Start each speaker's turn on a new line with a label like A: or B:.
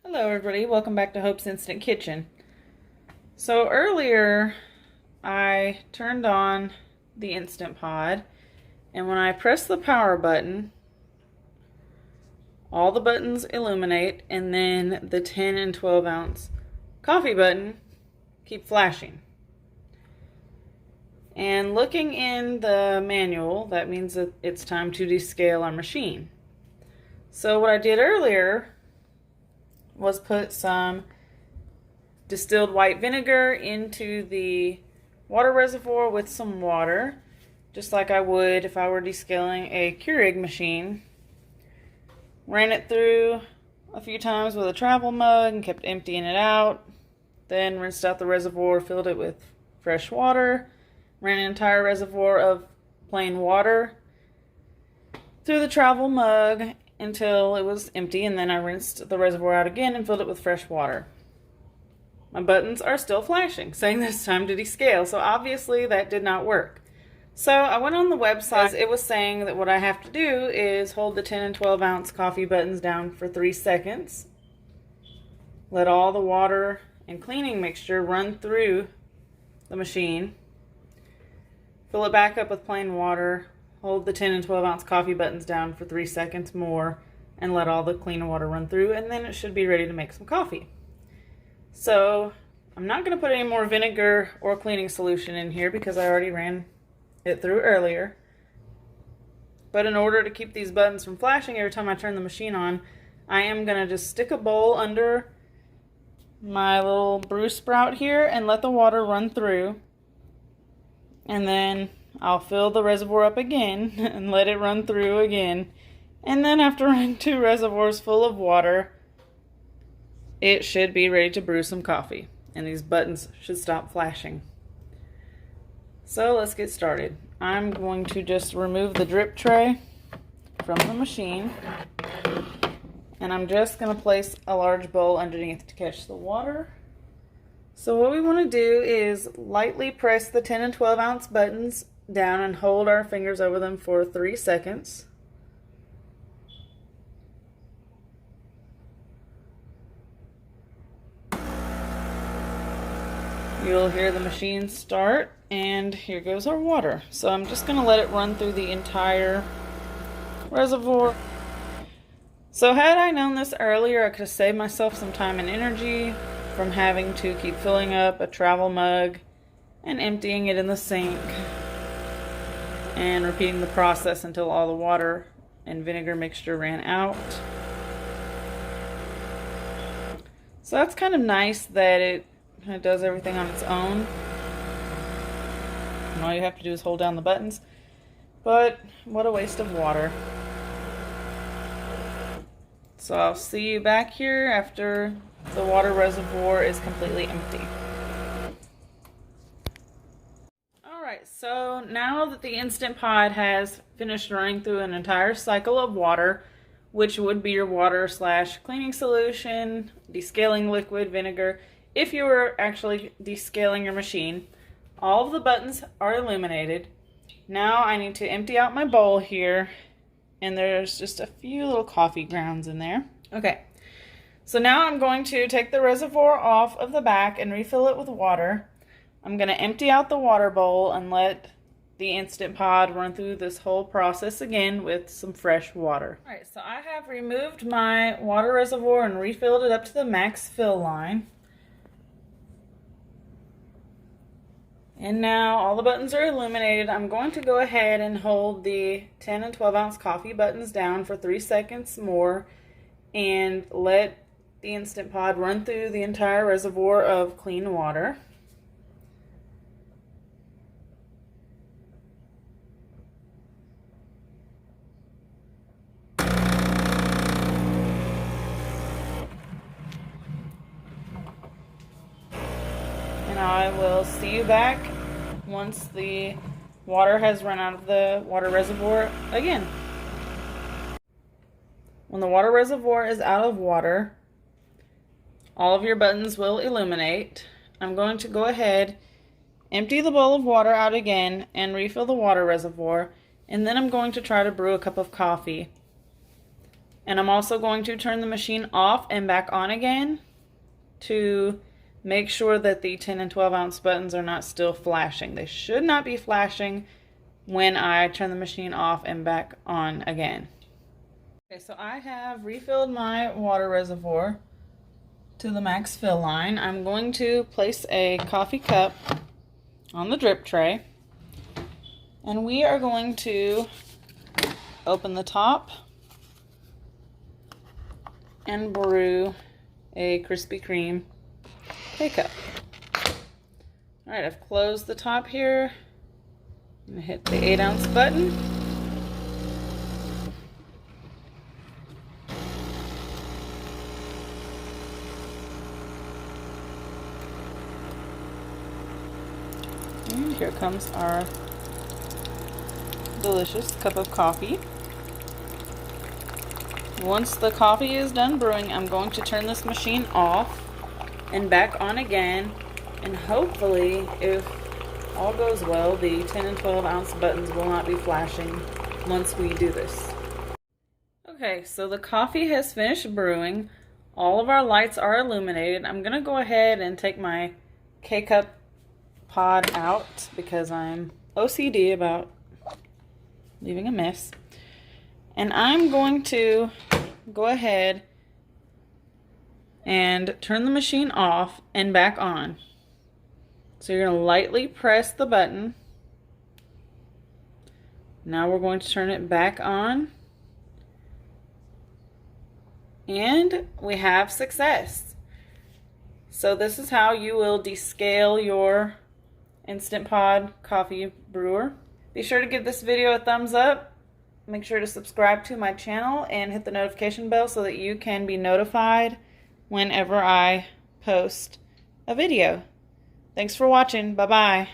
A: Hello everybody, welcome back to Hope's Instant Kitchen. So earlier I turned on the Instant Pod, and when I press the power button, all the buttons illuminate, and then the 10 and 12 ounce coffee button keep flashing. And looking in the manual, that means that it's time to descale our machine. So what I did earlier was put some distilled white vinegar into the water reservoir with some water, just like I would if I were descaling a Keurig machine. Ran it through a few times with a travel mug and kept emptying it out. Then rinsed out the reservoir, filled it with fresh water, ran an entire reservoir of plain water through the travel mug until it was empty, and then I rinsed the reservoir out again and filled it with fresh water. My buttons are still flashing, saying that it's time to descale, so obviously that did not work. So I went on the website. It was saying that what I have to do is hold the 10 and 12 ounce coffee buttons down for 3 seconds, let all the water and cleaning mixture run through the machine, fill it back up with plain water, hold the 10 and 12 ounce coffee buttons down for 3 seconds more, and let all the clean water run through, and then it should be ready to make some coffee. So I'm not going to put any more vinegar or cleaning solution in here because I already ran it through earlier. But in order to keep these buttons from flashing every time I turn the machine on, I am going to just stick a bowl under my little brew sprout here and let the water run through. And then I'll fill the reservoir up again and let it run through again. And then after running 2 reservoirs full of water, it should be ready to brew some coffee. And these buttons should stop flashing. So let's get started. I'm going to just remove the drip tray from the machine. And I'm just going to place a large bowl underneath to catch the water. So what we want to do is lightly press the 10 and 12 ounce buttons down and hold our fingers over them for 3 seconds. You'll hear the machine start, and here goes our water. So I'm just going to let it run through the entire reservoir. So had I known this earlier, I could have saved myself some time and energy from having to keep filling up a travel mug and emptying it in the sink and repeating the process until all the water and vinegar mixture ran out. So that's kind of nice that it does everything on its own. And all you have to do is hold down the buttons. But what a waste of water. So I'll see you back here after the water reservoir is completely empty. Alright, so now that the Instant Pod has finished running through an entire cycle of water, which would be your water / cleaning solution, descaling liquid, vinegar, if you were actually descaling your machine, all of the buttons are illuminated. Now I need to empty out my bowl here, and there's just a few little coffee grounds in there. Okay, so now I'm going to take the reservoir off of the back and refill it with water. I'm going to empty out the water bowl and let the Instant Pod run through this whole process again with some fresh water. Alright, so I have removed my water reservoir and refilled it up to the max fill line. And now all the buttons are illuminated. I'm going to go ahead and hold the 10 and 12 ounce coffee buttons down for 3 seconds more and let the Instant Pod run through the entire reservoir of clean water. And I will see you back once the water has run out of the water reservoir again. When the water reservoir is out of water, all of your buttons will illuminate. I'm going to go ahead, empty the bowl of water out again, and refill the water reservoir, and then I'm going to try to brew a cup of coffee. And I'm also going to turn the machine off and back on again to make sure that the 10 and 12 ounce buttons are not still flashing. They should not be flashing when I turn the machine off and back on again. Okay, so I have refilled my water reservoir to the max fill line. I'm going to place a coffee cup on the drip tray, and we are going to open the top and brew a Krispy Kreme K-cup. All right, I've closed the top here. I'm gonna hit the 8 ounce button. And here comes our delicious cup of coffee. Once the coffee is done brewing, I'm going to turn this machine off and back on again, and hopefully, if all goes well, the 10 and 12 ounce buttons will not be flashing once we do this. Okay, so the coffee has finished brewing. All of our lights are illuminated. I'm gonna go ahead and take my K-cup pod out because I'm OCD about leaving a mess. And I'm going to go ahead and turn the machine off and back on. So you're going to lightly press the button. Now we're going to turn it back on. And we have success. So this is how you will descale your Instant Pod coffee brewer. Be sure to give this video a thumbs up. Make sure to subscribe to my channel and hit the notification bell so that you can be notified whenever I post a video. Thanks for watching. Bye-bye.